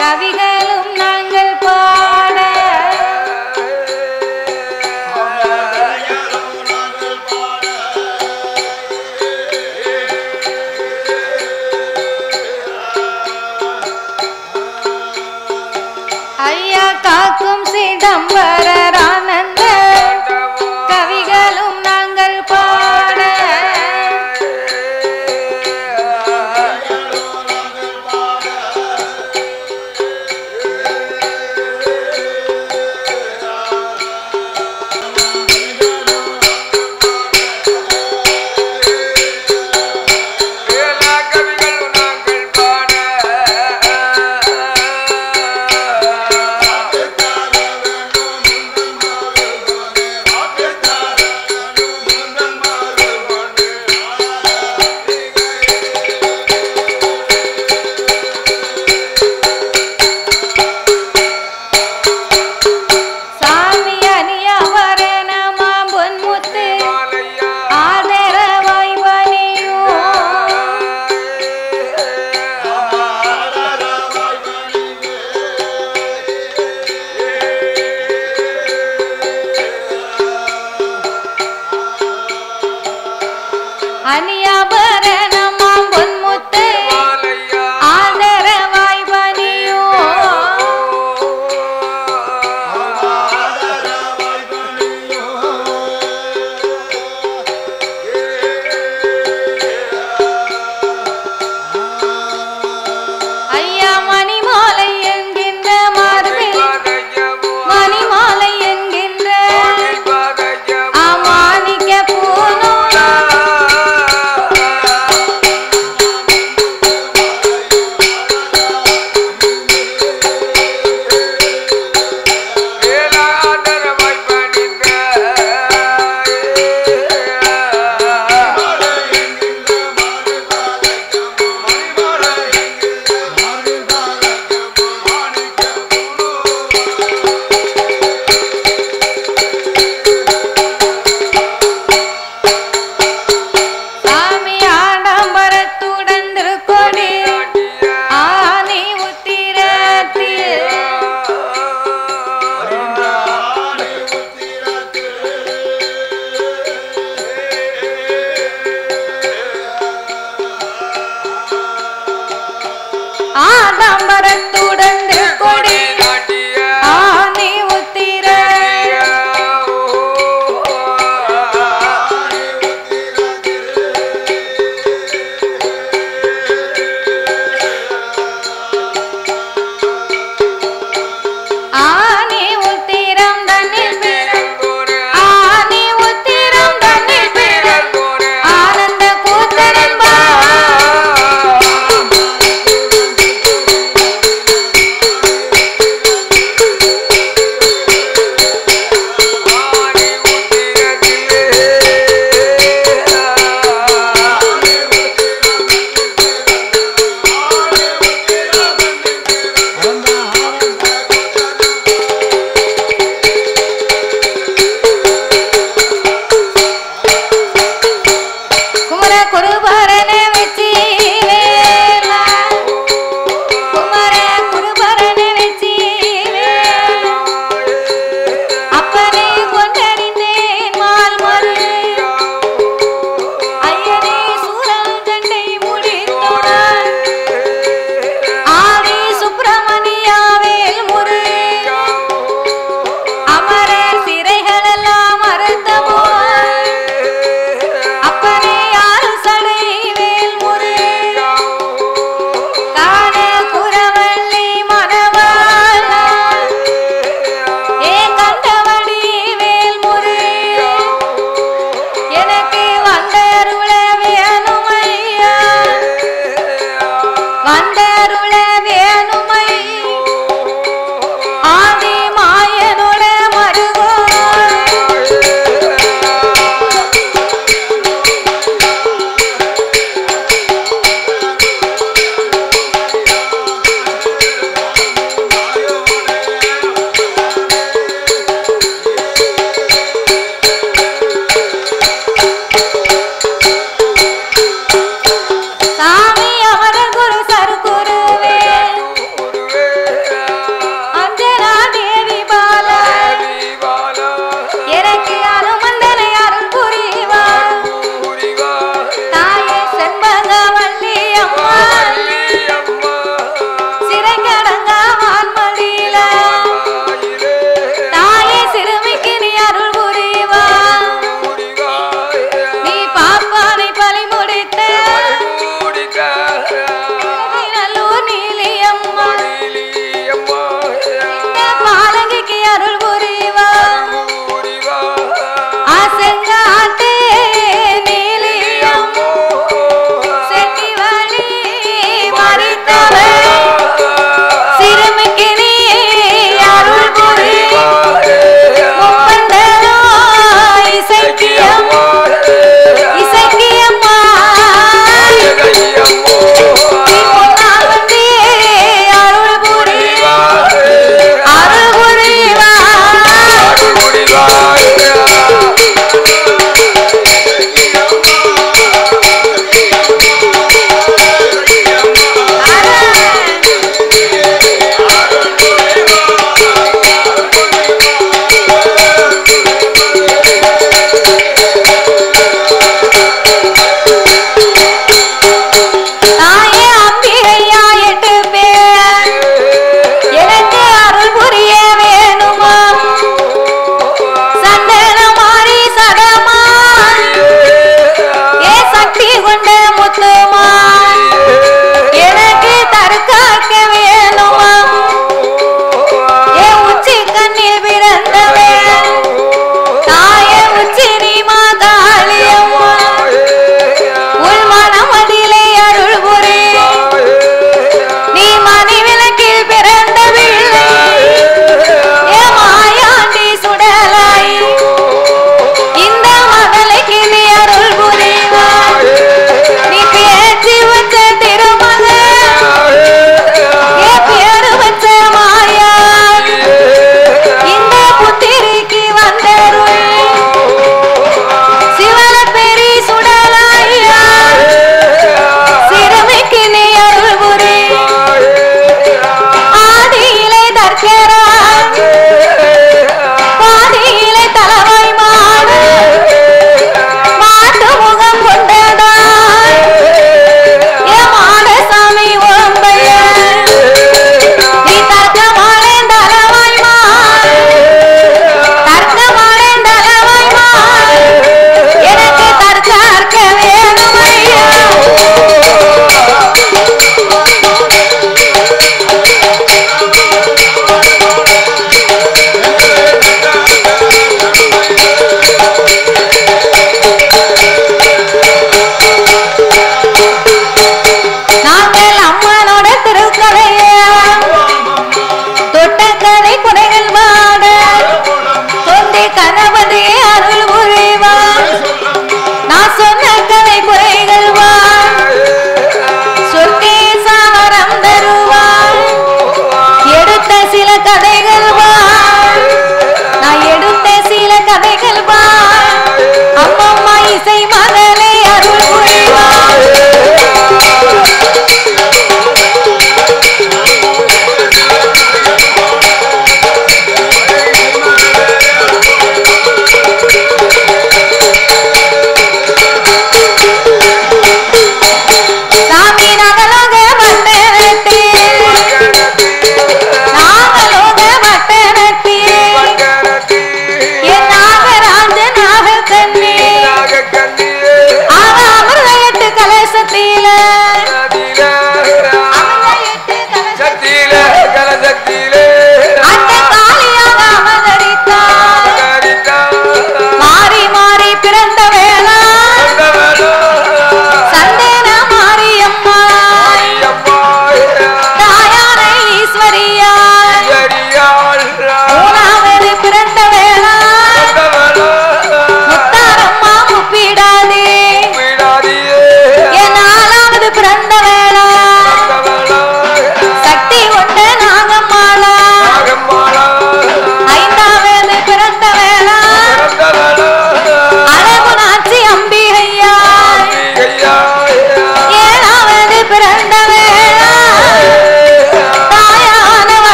கவிகளும் நாங்கள் பாட ஐயா காக்கும் சிதம்பரர் ஆனந்த கவிகளும் நாங்கள் பாட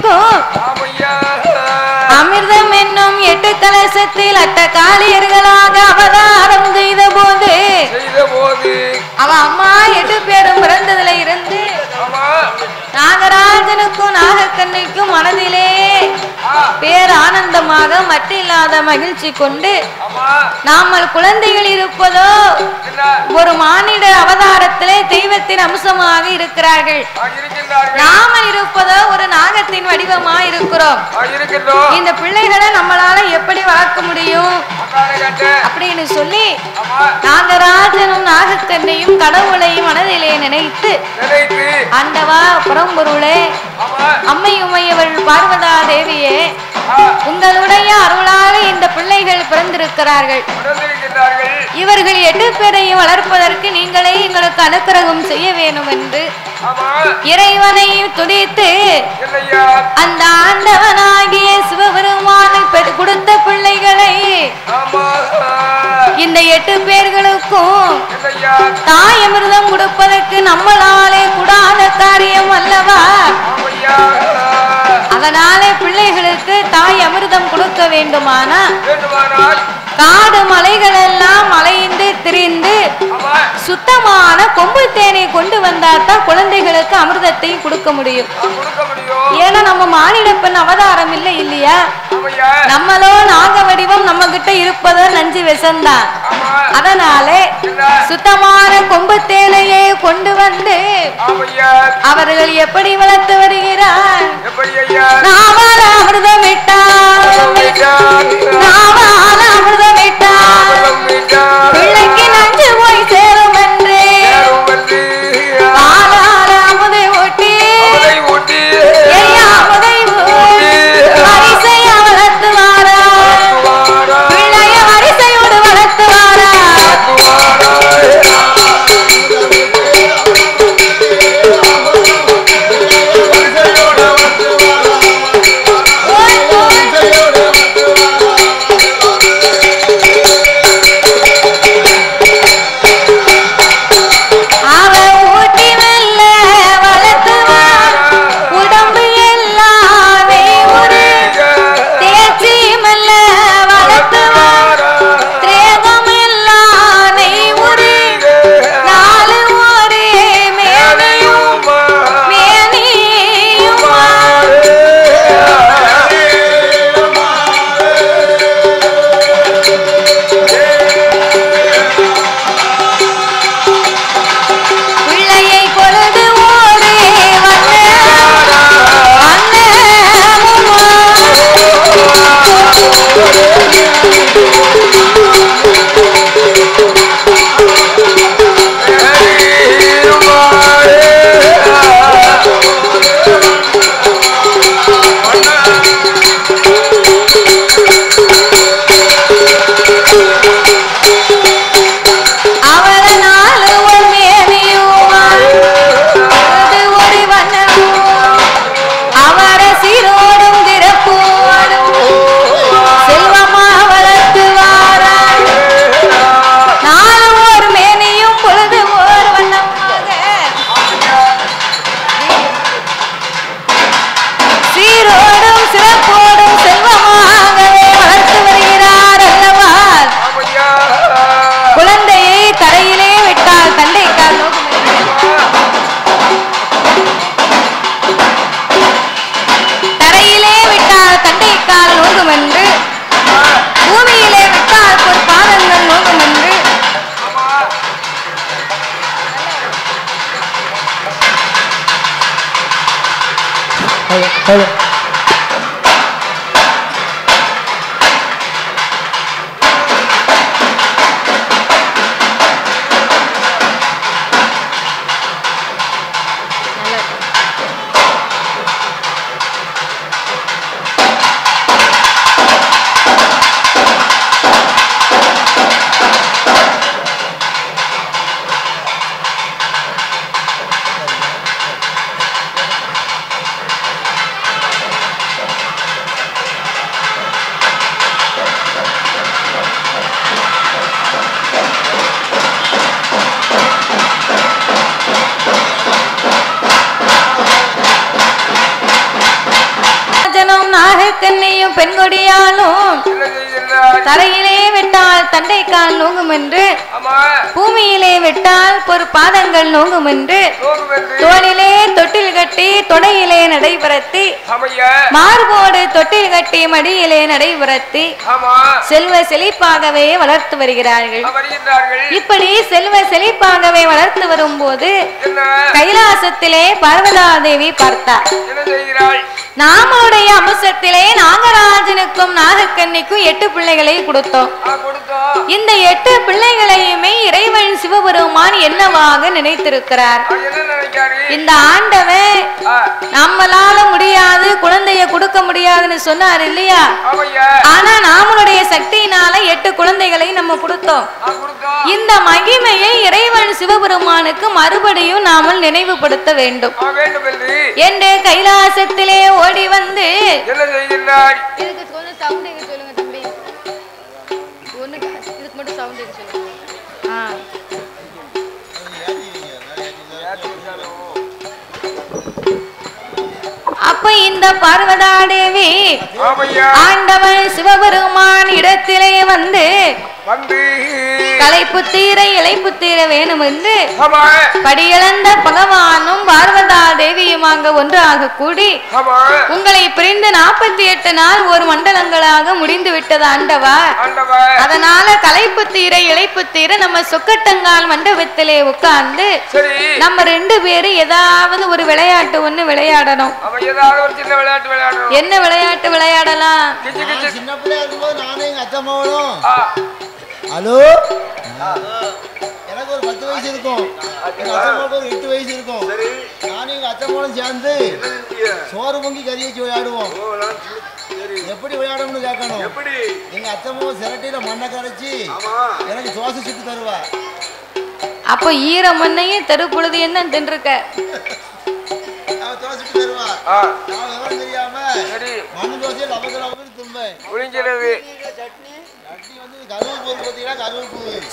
பிள்ளைகளுக்கும் அமிர்தம் என்னும் 8 கலசத்தில் அட்ட காளியர்களாக அவதாரம் செய்த போது அவ அம்மா 8 பேரும் பிறந்ததுல இருந்து நாகராஜனுக்கும் நாகக்கண்ணிக்கும் மனதிலே பேர் ஆனந்தமாக மற்றில்லாத மகிழ்ச்சி கொண்டு நாமல் குழந்தைகள் இருப்பதோ ஒரு மானிட அவதாரத்திலே தெய்வத்தின் அம்சமாக இருக்கிறார்கள், நாமல் இருப்பதோ ஒரு நாகத்தின் வடிவமாக இருக்கிறோம். இந்த பிள்ளைகளை நம்மளால எப்படி வளர்க்க முடியும் அப்படின்னு சொல்லி நாகராஜனும் நாகக்கண்ணையும் கடவுளையும் மனதிலே நினைத்து ஆண்டவா பரம்பொருளே அம்மை உமையவள் பார்வதா தேவியே உங்களுடைய அருளாக இந்த பிள்ளைகள் பிறந்திருக்கிறார்கள். இவர்கள் 8 பேரையும் வளர்ப்பதற்கு நீங்களே எங்களுக்கு அனுக்கிரகம் செய்ய வேண்டும் என்று இறைவனை துதித்து அந்த ஆண்டவனாகிய சிவபெருமானை கொடுத்த பிள்ளைகளை இந்த 8 பேர்களுக்கும் தாய் அமிர்தம் கொடுப்பதற்கு நம்மளாலே கூடாத காரியம் அல்லவா? அதனாலே பிள்ளைகளுக்கு தாய் அமிர்தம் கொடுக்க வேண்டுமானால் காடு மலைகள் எல்லாம் அலைந்து திரிந்து சுத்தமான கொம்பு தேனை கொண்டு வந்தால்தான் குழந்தைகளுக்கு அமிர்தத்தையும் கொடுக்க முடியும். ஏன்னா நம்ம மானிட பெண் அவதாரம் இல்லை இல்லையா? நம்மளோ நாக வடிவம் நம்ம கிட்ட இருப்பதோ நஞ்சு விஷம்தான். அதனாலே சுத்தமான கொம்பு தேனையே கொண்டு வந்து அவர்கள் எப்படி வளர்த்து வருகிறார்? நாவால அமிர்தம் விட்டார், நாவால அமிர்தம் விட்டார், பிள்ளைக்கு நஞ்சு போய் சேரும் என்று ஆளால அமுதை ஊட்டி அமுதை வரிசையா வளர்த்துவாரா, பிள்ளைய வரிசையோடு வளர்த்துவாரா. நாகக்கண்ணையும் பெண்கொடியாலும் தரையிலே விட்டால் தண்டைக்கால் நோங்கும் என்று பூமியிலே விட்டால் ஒரு பாதங்கள் நோங்கும் என்று தோளிலே தொட்டில் கட்டி தொடையிலே நடைபெறத்தி மார்போடு தொட்டில் கட்டி மடியிலே நடைபெறத்தி செல்வ செழிப்பாகவே வளர்த்து வருகிறார்கள். இப்படி செல்வ செழிப்பாகவே வளர்த்து வரும் போது கைலாசத்திலே பார்வதா தேவி பார்த்தார். நாமளுடைய அம்சத்திலே நாகராஜனுக்கும் நாகக்கண்ணிக்கும் 8 பிள்ளைகளை கொடுத்தோம். இந்த 8 பிள்ளைகளையுமே இறைவன் சிவபெருமான் என்னவாக நினைத்திருக்கிறார். இந்த ஆண்டவன் நம்மளால முடியாது குழந்தைய கொடுக்க முடியாதுன்னு சொன்னார் இல்லையா? ஆனா நாமளுடைய சக்தியினால 8 குழந்தைகளை நம்ம கொடுத்தோம். இந்த மகிமையை இறைவன் சிவபெருமானுக்கு மறுபடியும் நாமல் நினைவுபடுத்த வேண்டும் என்று கைலாசத்திலே ஓடி வந்து அப்ப இந்த பார்வதா தேவி ஆண்டவன் சிவபெருமான் இடத்திலே வந்து களைப்பு தீர இளைப்பு தீர வேணும் என்று படியிழந்த பகவானும் பார்வதா தேவியும் அங்க ஒன்றாக கூடி உங்களை பிரிந்து 48 நாள் ஒரு மண்டலங்களாக முடிந்து விட்டது ஆண்டவா. அதனால களைப்பு தீர இளைப்பு தீர நம்ம சொக்கட்டங்கால் மண்டபத்திலே உட்கார்ந்து நம்ம 2 பேரும் ஏதாவது ஒரு விளையாட்டு ஒண்ணு விளையாடணும். என்ன விளையாட்டு விளையாடலாம்? சின்ன பிள்ளையா இருக்கும்போது நானும் எங்க அத்தம்மாவோடும் ஹலோ எனக்கு ஒரு 10 வயசு இருக்கும், எங்க அத்தம்மாவுக்கு ஒரு 8 வயசு இருக்கும். நானும் எங்க அத்தம்மாவோடும் சேர்ந்து சோறு பொங்கி கறி வச்சு விளையாடுவோம். எப்படி விளையாடணும்னு கேட்கணும். எங்க அத்தம்மாவை சிரட்டையில மண்ணை கரைச்சி எனக்கு தோசை சுட்டு தருவா. அப்போ ஈர மண்ணையும் தெருப்பொழுது என்ன தின்றுக்க தோசை சுட்டு தருவா. நான் விவரம் தெரியாம மண்ணு தோசையை லபக்கு லபக்குன்னு தும்பேன்.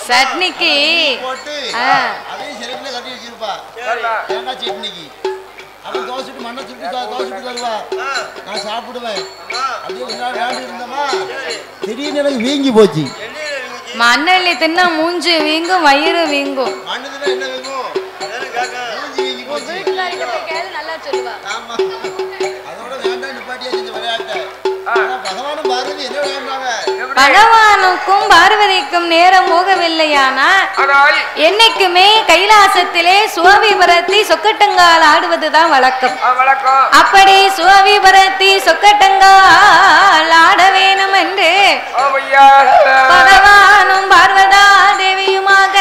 சட்னிக்கு போட்டு அதையும் சிறப்புல கட்டி வச்சிருப்பா. தேங்காய் சட்னிக்கு அவன் தோசை சுட்டு மண்ணை சுட்டு தோசை சுட்டு தருவா. நான் சாப்பிடுவேன். அப்படியே விளையாண்டு இருந்தோமா திடீர்னு எனக்கு வீங்கி போச்சு. மண்ணெல்லி தின்னா மூஞ்சு வீங்கும், வயிறு வீங்கும். மண்ணு தின்னா என்ன வீங்கும்? மூஞ்சி வீங்கி போச்சு. நல்லா சொல்லுவா. ஆமா, அதோட வேண்டாம் நிப்பாட்டியாச்சு இந்த விளையாட்டை. பகவானும் பார்வதி என்ன விளையாடுறாங்க? பகவானுக்கும் பார்வதிக்கும் நேரம் போகவில்லையானா என்னைக்குமே கைலாசத்திலே சுவாவிபரத்தி சொக்கட்டங்கால் ஆடுவதுதான் வழக்கம். அப்படி சுவாவிபரத்தி சொக்கட்டங்கால் ஆட வேணும் என்று பகவானும் பார்வதா தேவியுமாக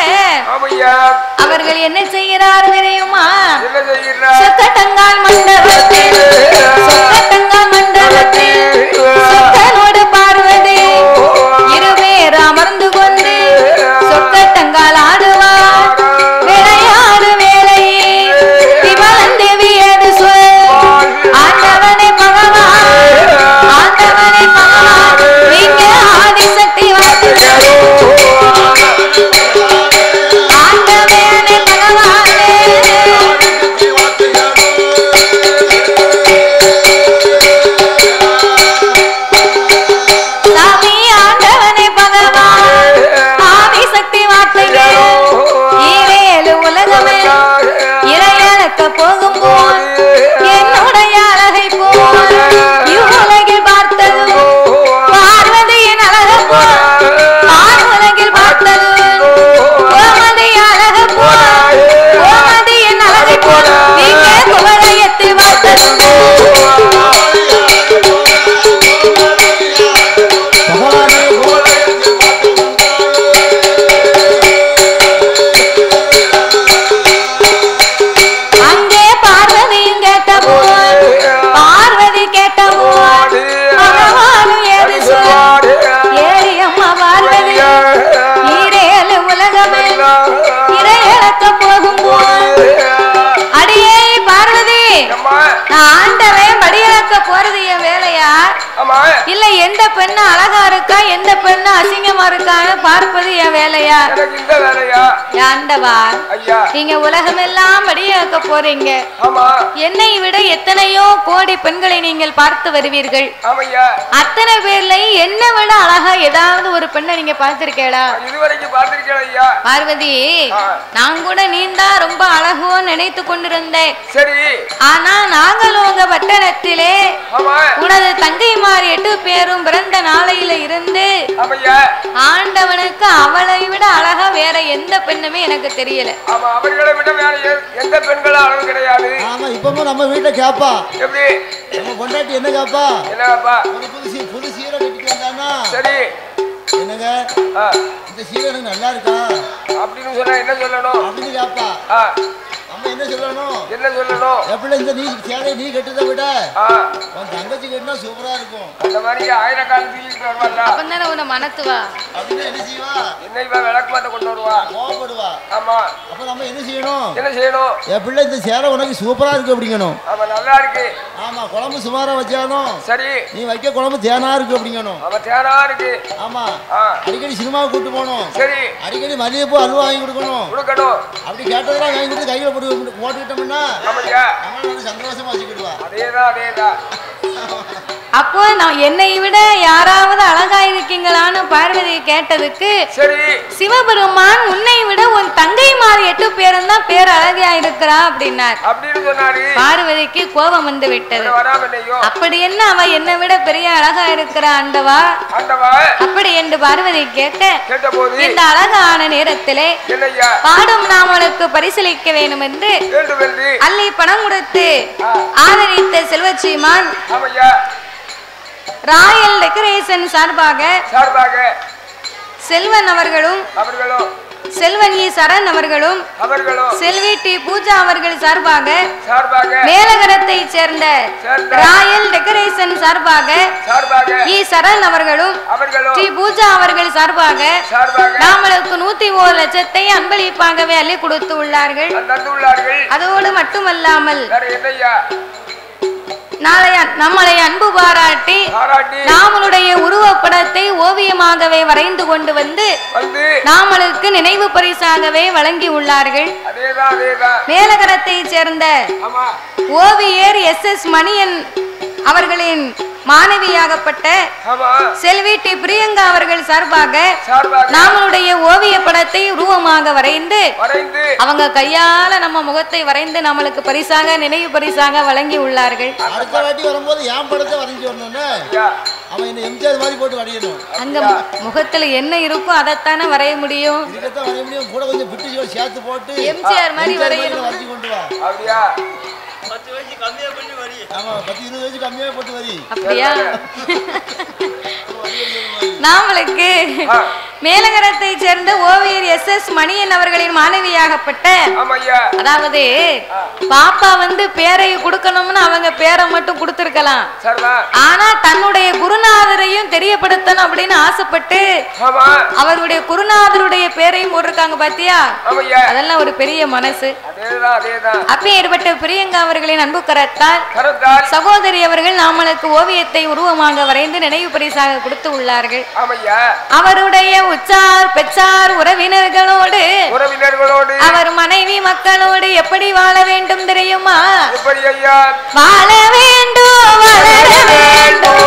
அவர்கள் என்ன செய்கிறார் தெரியுமா? சொக்கட்டங்கால் மண்டபத்தில் சொக்கட்டங்கால் மண்டபத்தில் சொக்கனோடு பார்வதி இருவேறு அமர்ந்து கொண்டு சொக்கட்டங்கால் ஆடுவார். விளையாடு வேலையே திவளன் தேவியது சொல். ஆண்டவனை பகவான் ஆண்டவனை பகவான் நீங்க ஆதிசக்தி வார்த்தை ஆண்டவனை பகவானே போகும்போது என்னுடைய அழகை போல் இவ்வுலகில் பார்த்தது பார்வதியின் அழகு போல் பார்வுலகில் பார்த்தது கோமதியின் அழகு போல் கோமதியின் அழகை போல் நீங்க குவளையத்தில் பார்த்தது ஆண்டவன் படியிழக்க போறது என் வேலையா? இல்ல எந்த பெண்ணு அழகா இருக்கா எந்த பெண்ணு அசிங்கமா இருக்கான்னு பார்ப்பது என் வேலையா? இந்த வேலையா? ஆண்டவா, நீங்க உலகமெல்லாம் வழியாக்க போறீங்க. என்னை விட எத்தனையோ கோடி பெண்களை நீங்கள் பார்த்து வருவீர்கள். அத்தனை பேர்ல என்னை விட அழகா ஏதாவது ஒரு பெண்ணை நீங்க பார்த்திருக்கேடா? இதுவரைக்கும் பார்த்திருக்கேன். பார்வதி, நான் கூட நீந்தான் ரொம்ப அழகோ நினைத்து கொண்டிருந்தேன். சரி. ஆனா நாகலோக பட்டணத்திலே உனது தங்கைமார் 8 பேரும் பிறந்த நாளையில இருந்து ஆண்டவனுக்கு அவளை விட அழகா வேற எந்த பெண்ணுமே எனக்கு தெரியல. அவர்களை விட வேற எந்த பெண்களும் அழகு கிடையாது. ஆமா, இப்பவும் நம்ம வீட்டை கேப்பா. எப்படி நம்ம பொண்டாட்டி என்ன கேப்பா? என்ன கேப்பா? ஒரு புது சீரை கட்டிட்டு வந்தானா? சரி. என்னங்க இந்த சீரை எனக்கு நல்லா இருக்கா அப்படின்னு சொன்னா என்ன சொல்லணும் அப்படின்னு கேப்பா. நம்ம என்ன சொல்லணும்? என்ன சொல்லணும்? எப்படி இந்த நீ சேலை நீ கட்டுறதை விட உன் தங்கச்சி கட்டினா சூப்பரா இருக்கும். அந்த மாதிரி 1000 கால் தூக்கிட்டு வருவாங்களா? அப்பந்தானே உன்னை மனத்துவா. அப்படின்னு என்ன செய்வா? என்ன இவ விளக்குமாத்த கொண்டு வருவா, கோவப்படுவா. ஆமா. அப்ப நம்ம என்ன செய்யணும்? என்ன செய்யணும்? என் பிள்ளை இந்த சேலை உனக்கு சூப்பரா இருக்கு அப்படிங்கணும். ஆமா, நல்லா இருக்கு. ஆமா, குழம்பு சுமாரா வச்சாலும் சரி, நீ வைக்க குழம்பு தேனா இருக்கு அப்படிங்கணும். ஆமா, தேனா இருக்கு. ஆமா, அடிக்கடி சினிமாவுக்கு கூட்டு போகணும். சரி. அடிக்கடி மல்லிகைப்பூ அல்வா வாங்கி கொடுக்கணும். அப்படி கேட்டதெல்லாம் வாங்கி கொடுத்து கையில போட்டுக்கிட்டோம்னா சந்தோஷமா வச்சுக்கிடுவா. அதேதான். அப்போ நான் என்னை விட யாராவது அழகா இருக்கீங்களான்னு பார்வதி கேட்டதுக்கு, சிவபெருமான் உன்னை விட உன் தங்கைமார் 8 பேரும் தான் பேர் அழகியா இருக்கிறா அப்படின்னார். பார்வதிக்கு கோபம் வந்து விட்டது. அப்படி என்ன அவ என்னை விட பெரிய அழகா இருக்கிறா ஆண்டவா அப்படி என்று பார்வதி கேட்க, இந்த அழகான நேரத்திலே பாடும் நாமளுக்கு பரிசீலிக்க வேண்டும் என்று அள்ளி பணம் கொடுத்து ஆதரித்த செல்வச்சிமான் ராயல் டெக்கரேஷன் சார்பாக செல்வன் அவர்களும் செல்வன் ஈ சரண் அவர்களும் செல்வி டி பூஜா அவர்கள் சார்பாக மேலகரத்தை சேர்ந்த ராயல் டெக்கரேஷன் சார்பாக ஈ சரண் அவர்களும் டி பூஜா அவர்கள் சார்பாக நாமளுக்கு 101 லட்சத்தை அன்பளிப்பாகவே அள்ளி கொடுத்து உள்ளார்கள். அதோடு மட்டுமல்லாமல் நம்மளை அன்பு பாராட்டி நாமளுடைய உருவப்படத்தை ஓவியமாகவே வரைந்து கொண்டு வந்து நாமளுக்கு நினைவு பரிசாகவே வழங்கி உள்ளார்கள். மேலகரத்தை சேர்ந்த ஓவியர் SS மணியன் அவர்களின் மாணவியாகப்பட்ட செல்வி டி பிரியங்கா அவர்கள் சார்பாக நாமளுடைய ஓவிய படத்தை உருவமாக வரைந்து அவங்க கையால நம்ம முகத்தை வரைந்து நம்மளுக்கு பரிசாக நினைவு பரிசாக வழங்கி உள்ளார்கள். அடுத்த வாட்டி வரும்போது என் படத்தை வரைஞ்சி வரணும்னு அவன் என்ன எம்ஜிஆர் மாதிரி போட்டு வரையணும். அங்க முகத்துல என்ன இருக்கோ அதைத்தானே வரைய முடியும். இதுதான் வரைய முடியும். கூட கொஞ்சம் பிட்டு சேர்த்து போட்டு எம்ஜிஆர் மாதிரி வரையணும். வரைஞ்சி கொண்டு வா. அப்படியா? 10 வயசு கம்மியா பண்ணி வரி. ஆமா, 10-20 வயசு கம்மியா போட்டு வரி. அப்படியா? நாமளுக்கு மேலகரத்தை சேர்ந்த ஓவியர் SS மணியன் அவர்களின் மாணவியாகப்பட்ட, அதாவது பாப்பா வந்து பேரை கொடுக்கணும்னு அவங்க பேரை மட்டும் கொடுத்திருக்கலாம். ஆனா தன்னுடைய குருநாதரையும் தெரியப்படுத்தணும் அப்படின்னு ஆசைப்பட்டு அவருடைய குருநாதருடைய பேரையும் போட்டிருக்காங்க. பாத்தியா? அதெல்லாம் ஒரு பெரிய மனசு. அப்பேற்பட்ட பிரியங்கா அவர்களின் அன்பு கரத்தால் சகோதரி அவர்கள் நாமளுக்கு ஓவியத்தை உருவமாக வரைந்து நினைவு பரிசாக கொடுத்து உள்ளார்கள். அவருடைய உச்சார் பெற்றார் உறவினர்களோடு அவர் மனைவி மக்களோடு எப்படி வாழ வேண்டும் தெரியுமா? வாழ வேண்டும், வளர வேண்டும்,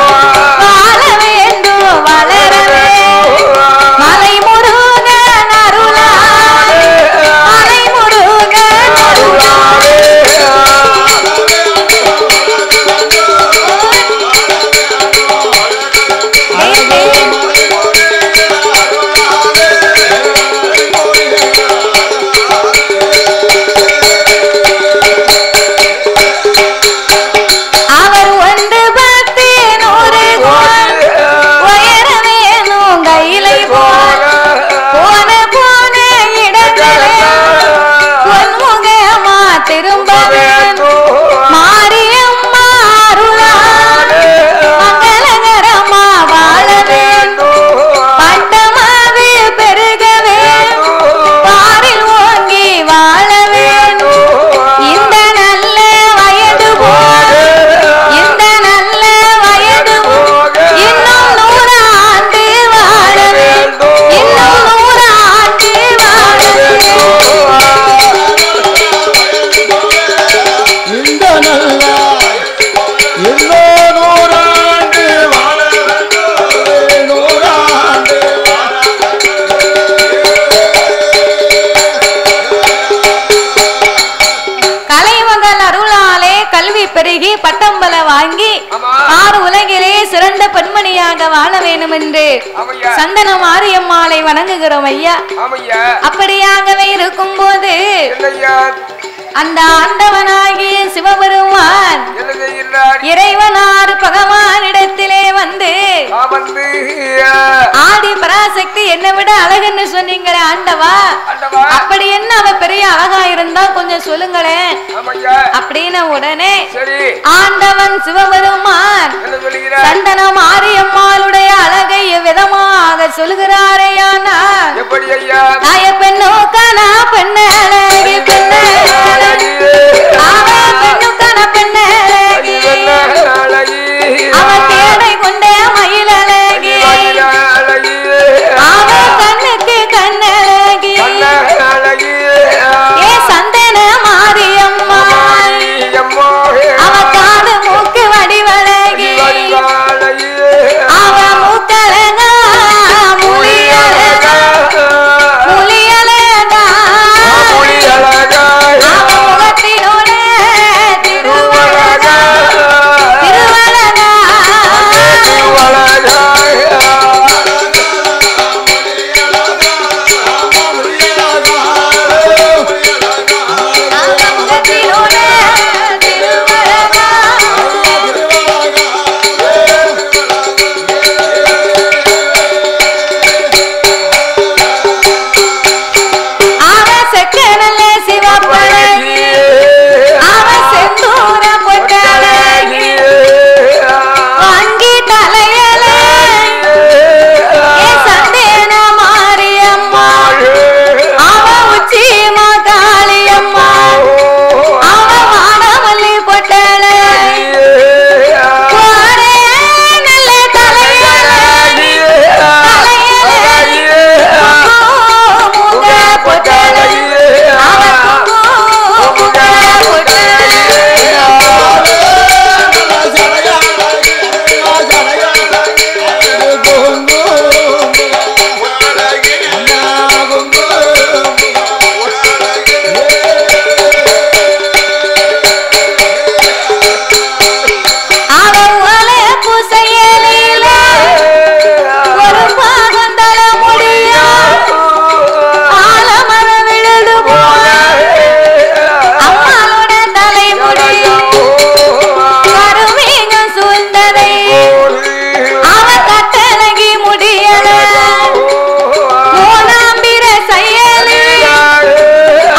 வாழ வேண்டும், வளர வேண்டும். மலை முருகன் அருளாலே, மலை முருகன் அருளாலே. அவர் ஆறு உலகிலே சிறந்த பெண்மணியாக வாழ வேண்டும் என்று சந்தன மாரியம்மாளை வணங்குகிறோம் ஐயா. அப்படியாகவே இருக்கும் போது அந்த ஆண்டவனாகிய சிவபெருமான் இறைவனார் பகவானிடத்திலே வந்து ஆதி பராசக்தி என்னை விட அழகுன்னு சொன்னீங்களே ஆண்டவா, அப்படி என்ன அவ பெரிய அழகா இருந்தா கொஞ்சம் சொல்லுங்களேன் அப்படின்னு உடனே ஆண்டவன் சிவபெருமான் சந்தன மாரியம்மாளுடைய அழகை விதமாக சொல்லுகிறாரையானா தாய பெண்ணோ கனா பெண்ண அழகி பெண்ண அவன் தேடை கொண்டே மயிலழகி அவன் கண்ணுக்கு கண்ணழகி ஏ சந்தன மாரியம்மா அவன் காது மூக்கு வடிவழகி அவன் மூக்கழகா முழியழகா முழியழகா அவன் முகத்தினோட திருவழகா திருவழகா அவன் முகத்தினோட திருவழகா அவன் செக்கனல்ல சிவப்பழகி அவன் செந்தூர பொட்டழகி வாங்கி தலையழகி ஏ சந்தேன மாரியம்மா அவன் உச்சி மாகாளியம்மா அவன் வானமல்லி பொட்டழகி வாரே நல்ல தலையழகி தலையழகி மூங்க பொட்டழகி அவன் மூங்க பொட்டழகி அவன் ஒலை பூசையில ஒரு பாகம் தர முடியும் ஆலமர விழுது போல அம்மாளோட தலை முடியும் கருமீகம் சூழ்ந்ததை அவன் கட்டழகி முடியல மூணாம்பிர செயலி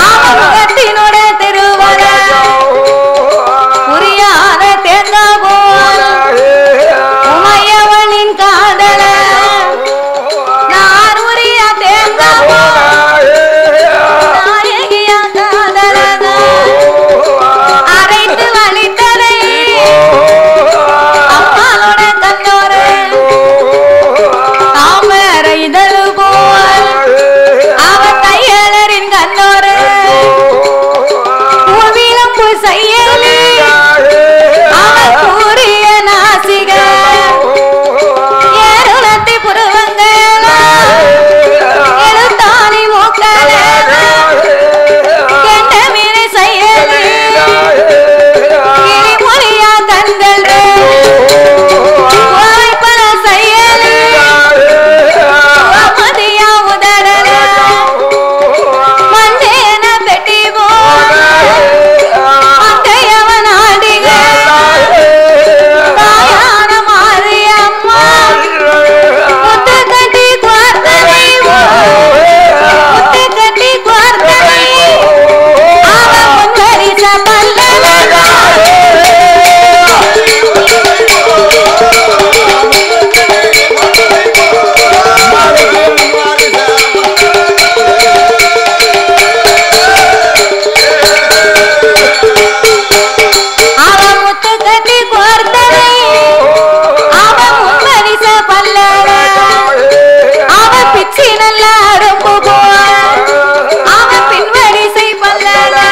அவன் முகத்தினோட திருவரம் புரியாத தேங்காய் போல் உமையவளின் காதல நான் உரிய தேங்காய் போல் நாயகிய காதலன அரைத்து வலித்ததை அம்மாளோட கண்ணோர தாமரை இதழு போல் அவன் தையலரின் கண்ணோர பூவிலம்பு செய்யலி அவன் கூறிய நாசிக ஏருளத்தி புருவங்கள எழுத்தாணி மூக்கல கெண்ட மீனை செய்யலி கிளிமொழியா கண்கள் கோவைப்பழ செய்யலி மதியா உதடல மஞ்சேன பெட்டி போல் மங்கையவன் ஆடிகள் தாயான மாரியம்மா முத்து கட்டி கோர்த்தனை முத்து கட்டி கோர்த்தனை அவன் முன்வரிச பல்லழகா அவன் முத்து கட்டி கோர்த்தனை அவன் முன்வரிச பல்லழகா அவன் பிச்சி நல்ல அரும்பு போல் அவன் பின்வரிசை பல்லழகா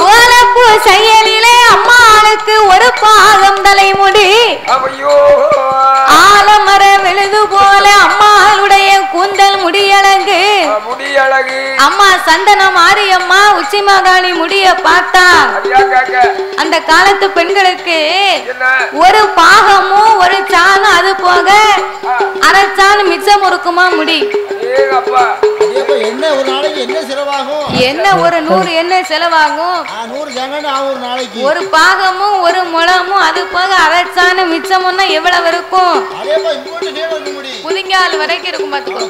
ஓலப்பூ செயலிலே அம்மாளுக்கு ஒரு பாகம் தலைமுடி ஆலமர விழுது போல அம்மாளுடைய கூந்தல் முடியழகு அழகு அம்மா சந்தனம் மாரியம்மா உச்சி மகாளி முடிய பார்த்தா அந்த காலத்து பெண்களுக்கு ஒரு பாகமும் ஒரு சாணும் அது போக அரைச்சாலும் மிச்சம் இருக்குமா முடி. என்ன ஒரு நாளைக்கு என்ன செலவாகும்? என்ன ஒரு 100 என்ன செலவாகும்? 100 ஜங்கன்னு ஒரு நாளைக்கு. ஒரு பாகமும் ஒரு முழமும் அது போக அரைச்சான மிச்சமும்னா எவ்வளவு இருக்கும்? புதிங்கால் வரைக்கும் இருக்கும் பாத்துக்கோ.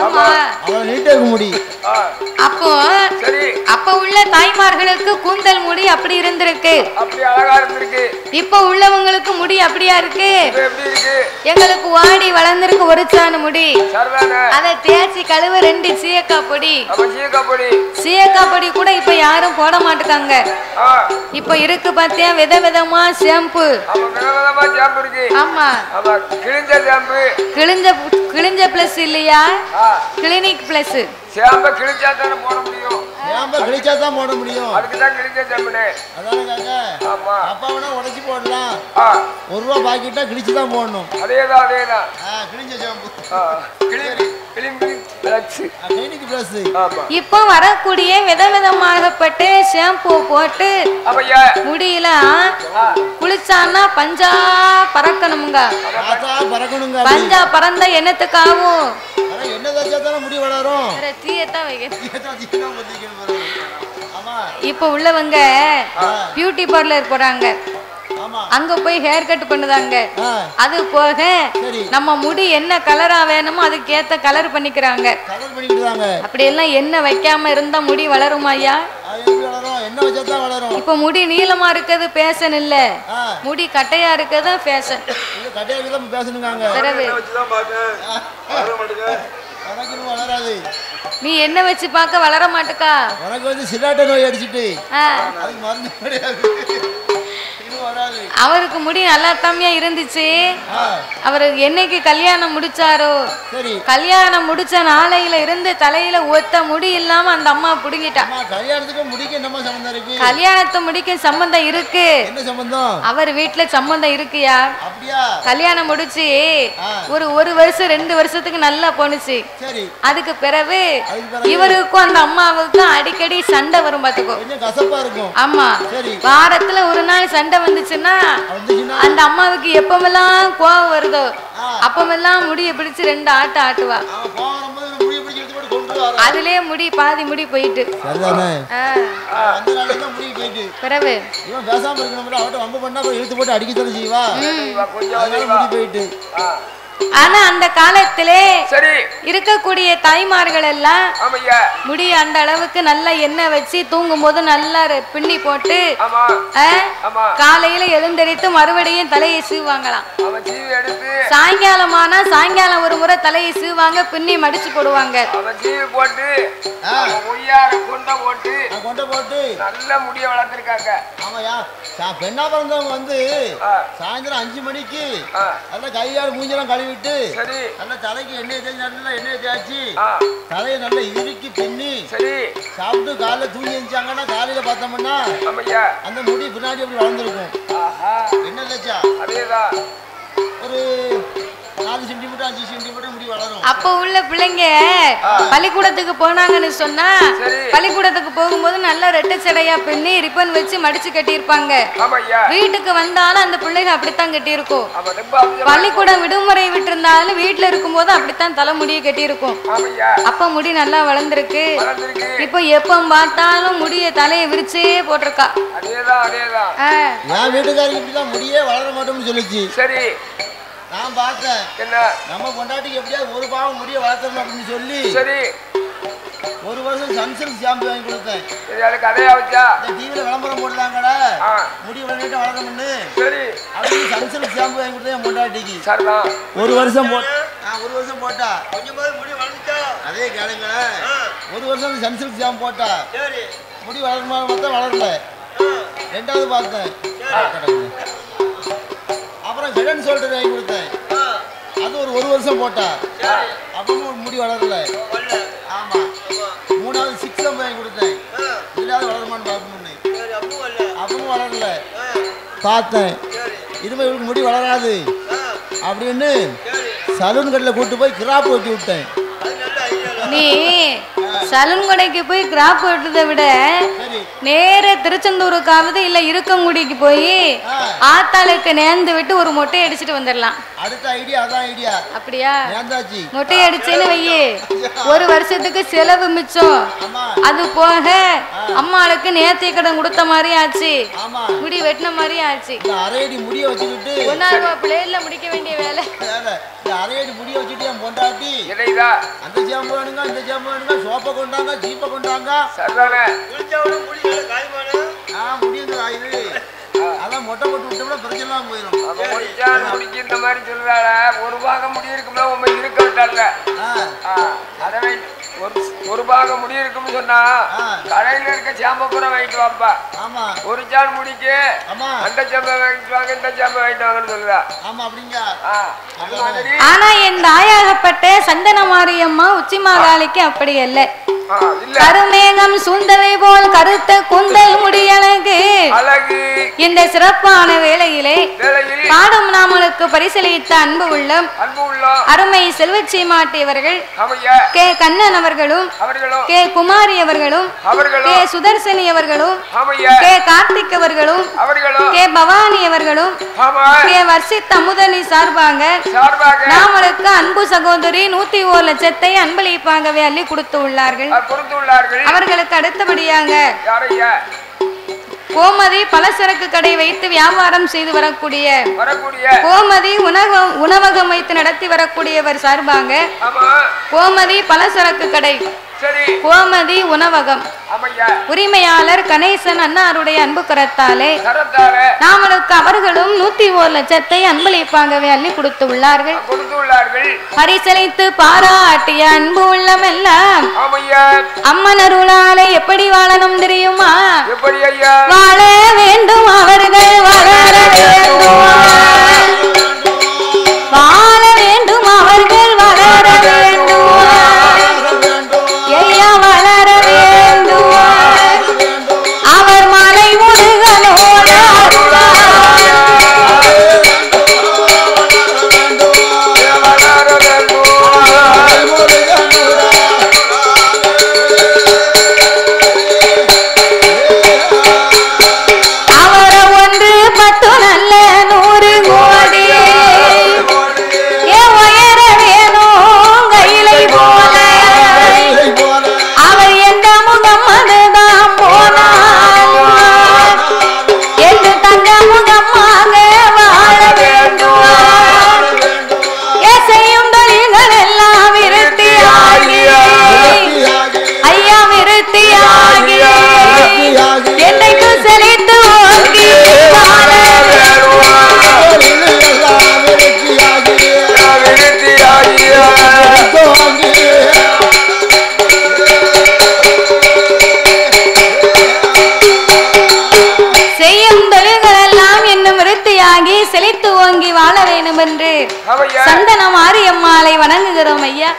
ஆமா அவன் நீட்டா இருக்க முடி. அப்போ அப்ப உள்ள தாய்மார்களுக்கு கூந்தல் முடி அப்படி இருந்திருக்கு, அப்படி அழகா இருந்திருக்கு. இப்ப உள்ளவங்களுக்கு முடி அப்படியா இருக்கு? எப்படி இருக்கு? எங்களுக்கு வாடி வளர்ந்திருக்கு ஒரு சாணு முடி. அதை தேய்ச்சி கழுவ 2 சீயக்காய் பொடி. சீயக்காய் பொடி கூட இப்ப யாரும் போட மாட்டாங்க. இப்ப இருக்கு பாத்தியா விதவிதமா ஷாம்பு. ஆமா கிழிஞ்ச பிளஸ் இல்லையா, கிளினிக் பிளஸ். ஷாம்பு கிழிச்சா தான போட முடியும். ஷாம்பு கிழிச்சா தான் போட முடியும். அதுக்கு தான் கிழிஞ்ச ஷாம்புனே. அதானே காக்க. ஆமா. அப்பாவனா உடைச்சி போடலாம். 1 ரூபாய் பாக்கெட்டா கிழிச்சு தான் போடணும். அதேதான். கிழிஞ்ச ஷாம்பு. Clinic plus. ஆமா. இப்போ வரக்கூடிய விதவிதமாகப்பட்ட ஷாம்பு போட்டு முடியல குளிச்சான்னா பஞ்சா பறக்கணுங்க. பறக்கணுங்க. பஞ்சா பறந்தா என்னத்துக்காகும்? என்ன தச்சா தான முடி வளரும். இப்ப உள்ளவங்க பியூட்டி பார்லர் போறாங்க, அங்க போய் ஹேர் கட் பண்ணுதாங்க. அது போக நம்ம முடி என்ன கலரா வேணுமோ அதுக்கு ஏத்த கலர் பண்ணிக்கிறாங்க. அப்படி எல்லாம் என்ன வைக்காம இருந்தா முடி வளருமா ஐயா? இப்ப முடி நீளமா இருக்கிறது பேஷன் இல்ல, முடி கட்டையா இருக்கிறது பேஷன். நீ என்ன வச்சு பார்க்க வளர மாட்டுக்கா? உனக்கு வந்து சிலாட்ட நோய் அடிச்சிட்டு அதுக்கு மருந்து கிடையாது. அவருக்கு முடி நல்லா தம்மியா இருந்துச்சு. அவரு என்னைக்கு கல்யாணம் முடிச்சாரோ, கல்யாணம் முடிச்ச நாளையில இருந்து தலையில ஒத்த முடி இல்லாம அந்த அம்மா புடுங்கிட்டா. கல்யாணத்துக்கு முடிக்க என்னமா சம்பந்தம் இருக்கு? கல்யாணத்தை முடிக்க சம்பந்தம் இருக்கு. என்ன சம்பந்தம்? அவர் வீட்டுல சம்பந்தம் இருக்குயா. அப்படியா? கல்யாணம் முடிச்சு ஒரு வருஷம் 2 வருஷத்துக்கு நல்லா போனுச்சு. அதுக்கு பிறகு இவருக்கும் அந்த அம்மாவுக்கும் அடிக்கடி சண்டை வரும் பாத்துக்கோ. கசப்பா இருக்கும். ஆமா, வாரத்துல ஒரு நாள் சண்டை வந்துச்சுன்னா அந்த அம்மாவுக்கு எப்பமெல்லாம் கோவம் வருதோ அப்பமெல்லாம் முடிய பிடிச்சு 2 ஆட்டு ஆட்டுவா. அதுலயே முடி பாதி முடி போயிட்டு பிறகு ஆனா அந்த காலத்திலே இருக்கக்கூடிய தாய்மார்கள் எல்லாம் முடி அந்த அளவுக்கு நல்லா எண்ணெய் வச்சு தூங்கும் போது நல்லா பின்னி போட்டு காலையில எழுந்தரித்து மறுபடியும் தலையை சீவாங்களாம். சாயங்காலமானா சாயங்காலம் ஒரு முறை தலையை சீவாங்க, பின்னி மடிச்சு போடுவாங்க. முடிய வளர்த்திருக்காங்க. பெண்ணா பிறந்தவங்க வந்து சாயந்தரம் 5 மணிக்கு நல்லா கையால் மூஞ்செல்லாம் கழுவிட்டு நல்லா தலைக்கு எண்ணெய் தேய்ச்சி தலையை நல்லா இறுக்கி பின்னி சாப்பிட்டு காலைல தூங்கி எழுந்தாங்கன்னா காலையில பார்த்தோம்னா அந்த முடி பின்னாடி அப்படி வளர்ந்துருக்கும். என்ன லட்சா? ஒரு 4 சென்டிமீட்டர் 5 சென்டிமீட்டர் முடி வளரும். அப்ப உள்ள பிள்ளைங்க பள்ளிக்கூடத்துக்கு போனாங்கன்னு சொன்னா பள்ளிக்கூடத்துக்கு போகும்போது நல்ல ரெட்டை சடையா பின்னி ரிப்பன் வச்சு மடிச்சு கட்டி இருப்பாங்க. வீட்டுக்கு வந்தாலும் அந்த பிள்ளைங்க அப்படித்தான் கட்டி இருக்கும். பள்ளிக்கூடம் விடுமுறை விட்டு இருந்தாலும் வீட்டுல இருக்கும் போது அப்படித்தான் தலைமுடியை கட்டி இருக்கும். அப்ப முடி நல்லா வளர்ந்துருக்கு. இப்ப எப்ப பார்த்தாலும் முடிய தலையை விரிச்சே போட்டிருக்கா. என் வீட்டுக்காரங்க இப்படிதான் முடியே வளர மாட்டோம்னு சொல்லிச்சு. சரி, நான் பார்த்தேன். என்ன நம்ம பொண்டாட்டிக்கு எப்படியாவது ஒரு பாவம் முடிய வளர்த்தணும் அப்படின்னு சொல்லி ஒரு வருஷம் சன்சில்க் ஷாம்பு வாங்கி கொடுத்தேன். டிவியில விளம்பரம் போடுறாங்கடா முடி வளர்ந்துட்டு வளரணும்னு. அப்படின்னு சன்சில்க் ஷாம்பு வாங்கி கொடுத்தேன் என் பொண்டாட்டிக்கு. ஒரு வருஷம் போட்டா கொஞ்சமாவது முடி வளர்ந்துச்சா? அதே கேளுங்களேன். ஒரு வருஷம் சன்சில்க் ஷாம்பு போட்டா முடி வளருமா பார்த்தா வளரல. 2வது பார்த்தேன். அப்புறம் ஹெட் ஷோல்டர் வாங்கி கொடுத்தேன். அது ஒரு வருஷம் போட்டா அப்பவும் முடி வளரல. ஆமா. 3வது 6 வாங்கி கொடுத்தேன். இதுலாவது வளருமான்னு பார்க்கணும்னு. அப்பவும் வளரல. பார்த்தேன் இனிமே இவருக்கு முடி வளராது அப்படின்னு சலூன் கடையில் கூட்டு போய் கிராப் வெட்டி விட்டேன். நீ சலூன் கடைக்கு போய் கிராப் வெட்டுறதை விட நேர திருச்செந்தூருக்காவது இல்ல இருக்கங்குடிக்கு போய் ஆத்தாளுக்கு நேர்ந்து விட்டு ஒரு மொட்டை அடிச்சுட்டு வந்துடலாம். அடுத்த ஐடியா அதான் ஐடியா. அப்படியா? மொட்டை அடிச்சேன்னு வையே, ஒரு வருஷத்துக்கு செலவு மிச்சம். அது போக அம்மாளுக்கு நேர்த்தி கடன் கொடுத்த மாதிரி ஆச்சு, முடி வெட்டின மாதிரி ஆச்சு. அரையடி முடிய வச்சுக்கிட்டு 1,000 பிளேட்ல முடிக்க வேண்டிய வேலை. அரையடி முடிய வச்சுட்டு என் பொண்டாட்டி அந்த ஜாம்பு வேணுங்க இந்த ஜாம்பு வேணுங்க, சோப்பை கொண்டாங்க ஜீப்பை கொண்டாங்க. முடியுங்க இது அதான் மொட்டை போட்டு விட்டோம்னா பிரச்சனை போயிடும். முடிச்சு இந்த மாதிரி சொல்றாள ஒரு பாகம் முடி இருக்கும்னா உண்மை இருக்க விட்டால அதவே ஒரு பாகம் முடி இருக்கும்னு சொன்னா கடையில இருக்க சாம்பை பூரா வாங்கிட்டு வாப்பா. ஒரு சான் முடிக்கு அந்த சாம்பை வாங்கிட்டு வாங்க இந்த சாம்பை வாங்கிட்டு வாங்கன்னு சொல்லுதா. ஆனா என் தாயாகப்பட்ட சந்தன மாரியம்மா உச்சி மாகாளிக்கு அப்படி அல்ல. கருமேகம் சூழ்ந்ததை போல் கருத்த குந்தல் முடியழகு இந்த சிறப்பான வேளையிலே பாடும் நாமளுக்கு பரிசளித்த அன்பு உள்ளம் அருமை செல்வச்சி மாட்டியவர்கள் கே கண்ணன் அவர்களும் கே குமாரி அவர்களும் கே சுதர்சனி அவர்களும் கே கார்த்திக் அவர்களும் கே பவானி அவர்களும் கே வர்ஷித் அமுதனி சார்பாக நாமளுக்கு அன்பு சகோதரி 101 லட்சத்தை அன்பளிப்பாகவே அள்ளி கொடுத்து உள்ளார்கள். அவர்களுக்கு அடுத்தபடியாக கோமதி பலசரக்கு கடை வைத்து வியாபாரம் செய்து வரக்கூடிய கோமதி உணவகம் வைத்து நடத்தி வரக்கூடியவர் சார்பாக கோமதி பலசரக்கு கடை கோமதி உணவகம் உரிமையாளர் கணேசன் அண்ணாருடைய அன்பு கரத்தாலே நாமளுக்கு அவர்களும் 101 லட்சத்தை அன்பளிப்பாகவே அள்ளி கொடுத்து உள்ளார்கள். பரிசளித்து பாராட்டிய அன்பு உள்ளமெல்லாம் அம்மன் அருளாலே எப்படி வாழணும் தெரியுமா? வாழ வேண்டும் அவர்கள் வளர வேண்டும், வாழ வேண்டும் அவர்கள் வளர வேண்டும், ஐயா வளர வேண்டும். அவர் மலை முருகனோட அவரை ஒன்று பத்து நல்ல 100 கோடி உயர வேணும் கையிலை போல. அவர் எந்த முகம் அதுதான் போனாலும் என்று தங்க முகமாக வாழ வேண்டும். செய்யும் தொழில்கள் எல்லாம் விருத்தியாகி ஐயா விருத்தியாகி என்னைக்கு செழித்து ஓங்கி வாழ செய்யும் தொழில்கள் எல்லாம் இன்னும் விருத்தியாகி செழித்து ஓங்கி வாழ வேண்டும் என்று சந்தன மாரியம்மாளை வணங்குகிறோம் ஐயா.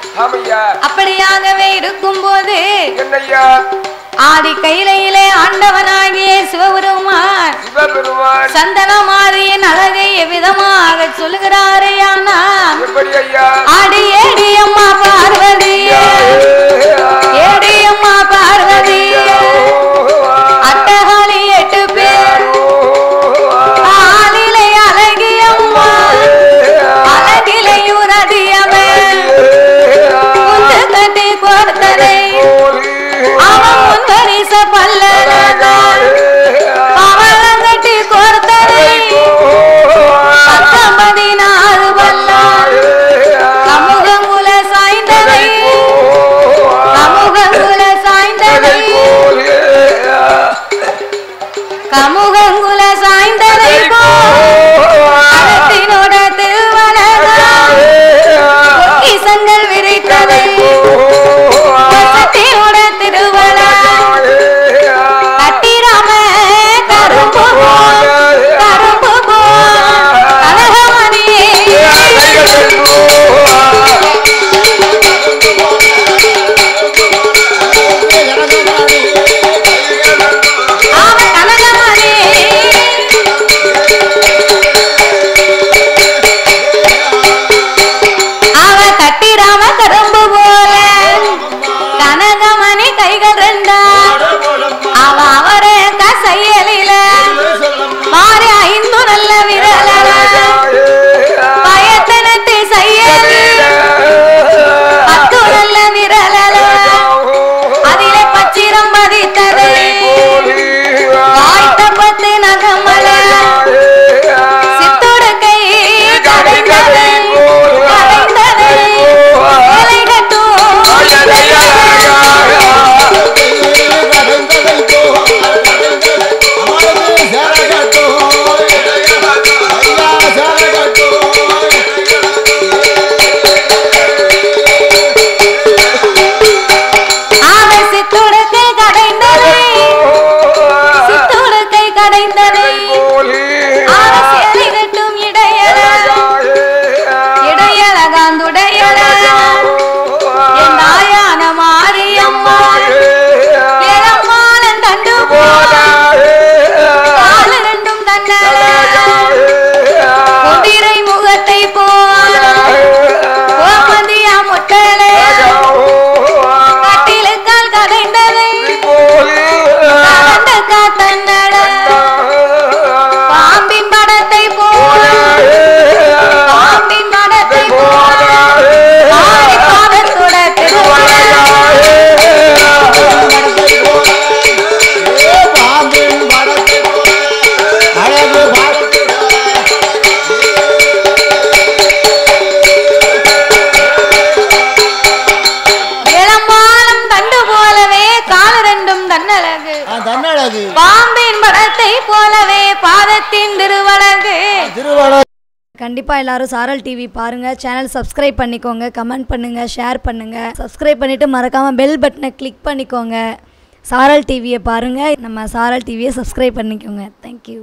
அப்படியாகவே இருக்கும் போது ஆதி கையிலே ஆண்டவனாகிய சிவபெருமான் சந்தன மாரியின் அழகை எவ்விதமாக சொல்லுகிறாரையானா ஆடி ஏடியம்மா பார்வதி ஏடியம்மா பார்வதி அட்டகாளி 8 பேர் ஆளிலை அழகியம்மா அழகிலையூர் அதியமே குந்து கட்டி கொடுத்ததை அவன் முன்வரிச பல்லனதான் அவன் கட்டி கொடுத்ததை 19 பல்லா சமூக தேவியின் திருவழகு. கண்டிப்பாக எல்லாரும் சாரல் டிவி பாருங்கள். சேனல் சப்ஸ்கிரைப் பண்ணிக்கோங்க, கமெண்ட் பண்ணுங்கள், ஷேர் பண்ணுங்கள். சப்ஸ்கிரைப் பண்ணிவிட்டு மறக்காமல் பெல் பட்டனை கிளிக் பண்ணிக்கோங்க. சாரல் டிவியை பாருங்கள், நம்ம சாரல் டிவியை சப்ஸ்கிரைப் பண்ணிக்கோங்க. தேங்க்யூ.